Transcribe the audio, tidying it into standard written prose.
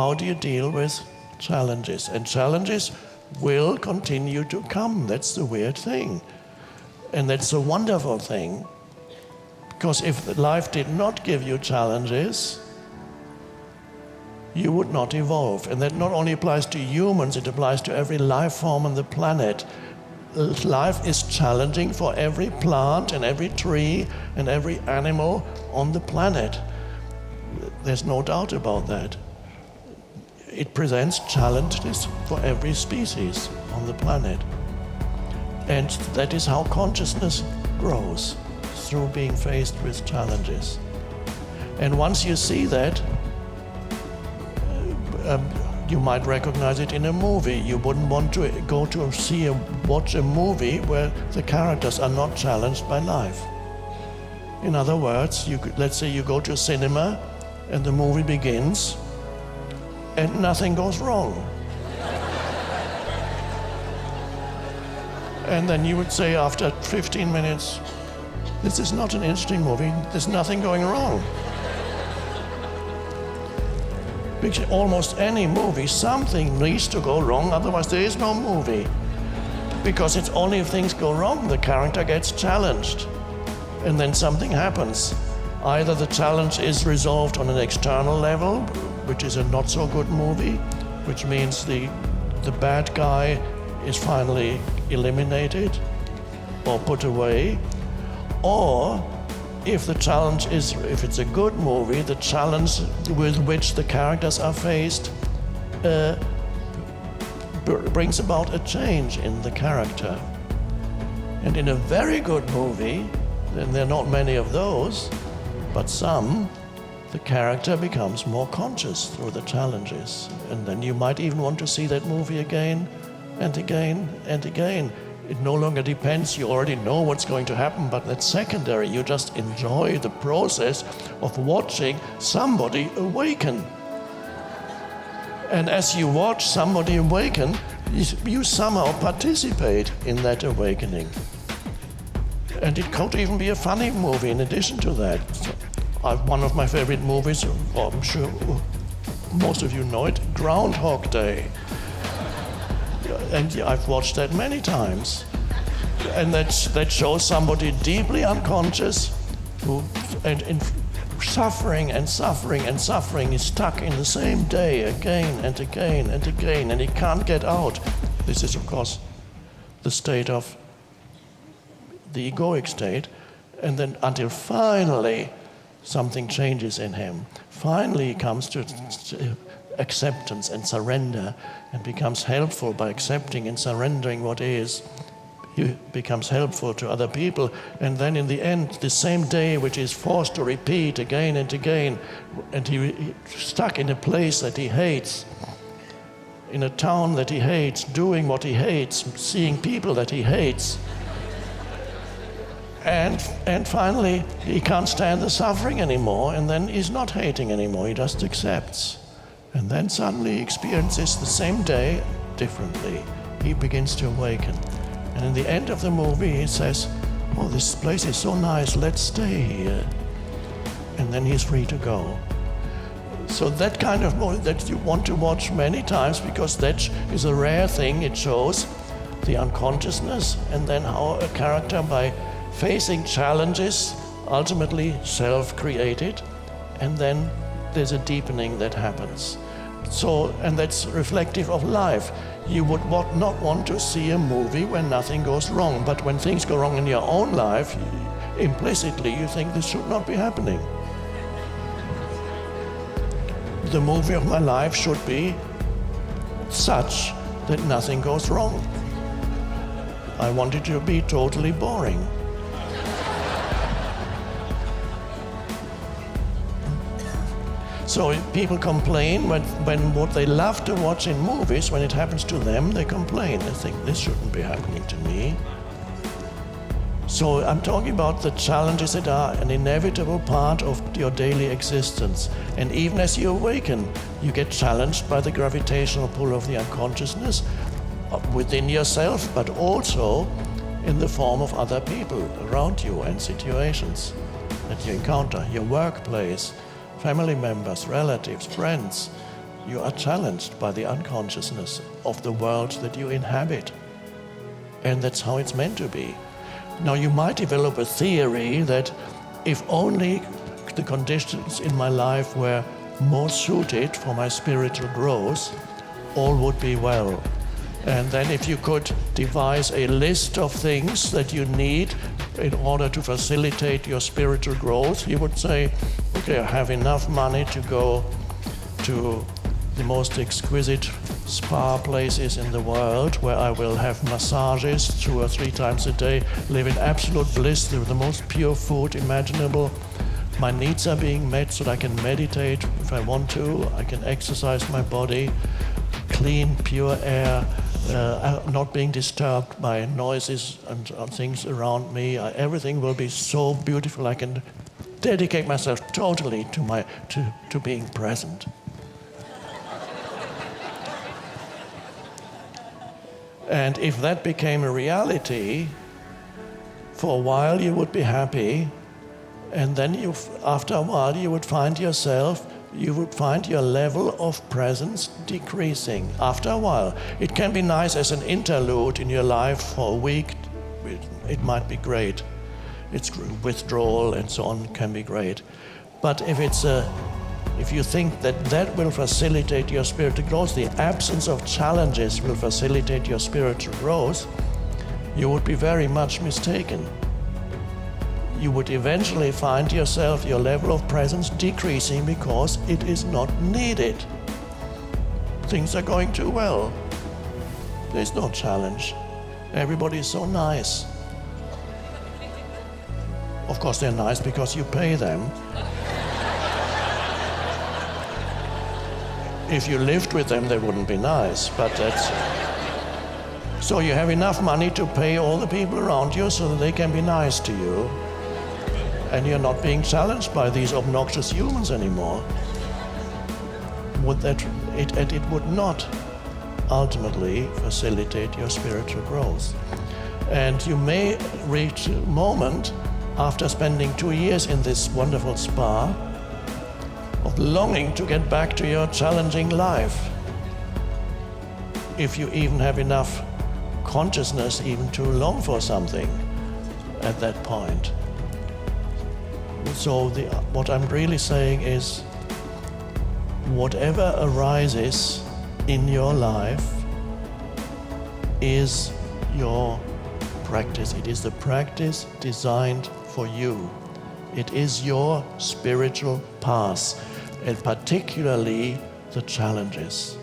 how do you deal with challenges? And challenges will continue to come. That's the weird thing. And that's a wonderful thing. Because if life did not give you challenges, you would not evolve. And that not only applies to humans, it applies to every life form on the planet. Life is challenging for every plant and every tree and every animal on the planet. There's no doubt about that. It presents challenges for every species on the planet. And that is how consciousness grows, through being faced with challenges. And once you see that, you might recognize it in a movie. You wouldn't want to go to watch a movie where the characters are not challenged by life. In other words, let's say you go to a cinema and the movie begins and nothing goes wrong. And then you would say after 15 minutes, this is not an interesting movie, there's nothing going wrong. Because almost any movie, something needs to go wrong, otherwise there is no movie. Because it's only if things go wrong, the character gets challenged. And then something happens. Either the challenge is resolved on an external level, which is a not so good movie, which means the bad guy is finally eliminated or put away. Or if the challenge is, if it's a good movie, the challenge with which the characters are faced brings about a change in the character. And in a very good movie, and there are not many of those, but some, the character becomes more conscious through the challenges. And then you might even want to see that movie again and again and again. It no longer depends, you already know what's going to happen, but that's secondary. You just enjoy the process of watching somebody awaken. And as you watch somebody awaken, you somehow participate in that awakening. And it could even be a funny movie in addition to that. One of my favorite movies, I'm sure most of you know it, Groundhog Day. And I've watched that many times. And that shows somebody deeply unconscious and suffering and suffering and suffering is stuck in the same day again and again and again, and he can't get out. This is, of course, the state of the egoic state. And then until finally something changes in him. Finally he comes to acceptance and surrender and becomes helpful by accepting and surrendering what is. He becomes helpful to other people, and then in the end, the same day which is forced to repeat again and again, and he's stuck in a place that he hates, in a town that he hates, doing what he hates, seeing people that he hates. And finally, he can't stand the suffering anymore, and then he's not hating anymore, he just accepts. And then suddenly he experiences the same day differently. He begins to awaken. And in the end of the movie, he says, oh, this place is so nice, let's stay here. And then he's free to go. So that kind of movie that you want to watch many times, because that is a rare thing. It shows the unconsciousness and then how a character, by facing challenges, ultimately self-created, and then there's a deepening that happens. So, and that's reflective of life. You would not want to see a movie when nothing goes wrong, but when things go wrong in your own life, implicitly you think this should not be happening. The movie of my life should be such that nothing goes wrong. I want it to be totally boring. So people complain when what they love to watch in movies, when it happens to them, they complain. They think, this shouldn't be happening to me. So I'm talking about the challenges that are an inevitable part of your daily existence. And even as you awaken, you get challenged by the gravitational pull of the unconsciousness within yourself, but also in the form of other people around you and situations that you encounter, your workplace, family members, relatives, friends. You are challenged by the unconsciousness of the world that you inhabit. And that's how it's meant to be. Now, you might develop a theory that if only the conditions in my life were more suited for my spiritual growth, all would be well. And then if you could devise a list of things that you need in order to facilitate your spiritual growth, you would say, okay, I have enough money to go to the most exquisite spa places in the world where I will have massages 2 or 3 times a day, live in absolute bliss with the most pure food imaginable. My needs are being met so that I can meditate if I want to, I can exercise my body, clean, pure air, not being disturbed by noises and things around me. Everything will be so beautiful. I can dedicate myself totally to being present. And if that became a reality, for a while you would be happy, and then after a while you would find your level of presence decreasing. After a while, it can be nice as an interlude in your life for a week. It might be great. It's withdrawal and so on can be great. But if you think that will facilitate your spiritual growth, the absence of challenges will facilitate your spiritual growth, you would be very much mistaken. You would eventually find yourself, your level of presence decreasing because it is not needed. Things are going too well. There's no challenge. Everybody is so nice. Of course, they're nice because you pay them. If you lived with them, they wouldn't be nice, but that's... So you have enough money to pay all the people around you so that they can be nice to you. And you're not being challenged by these obnoxious humans anymore. It would not ultimately facilitate your spiritual growth. And you may reach a moment after spending 2 years in this wonderful spa of longing to get back to your challenging life. If you even have enough consciousness even to long for something at that point. So what I'm really saying is, whatever arises in your life is your practice. It is the practice designed for you. It is your spiritual path, and particularly the challenges.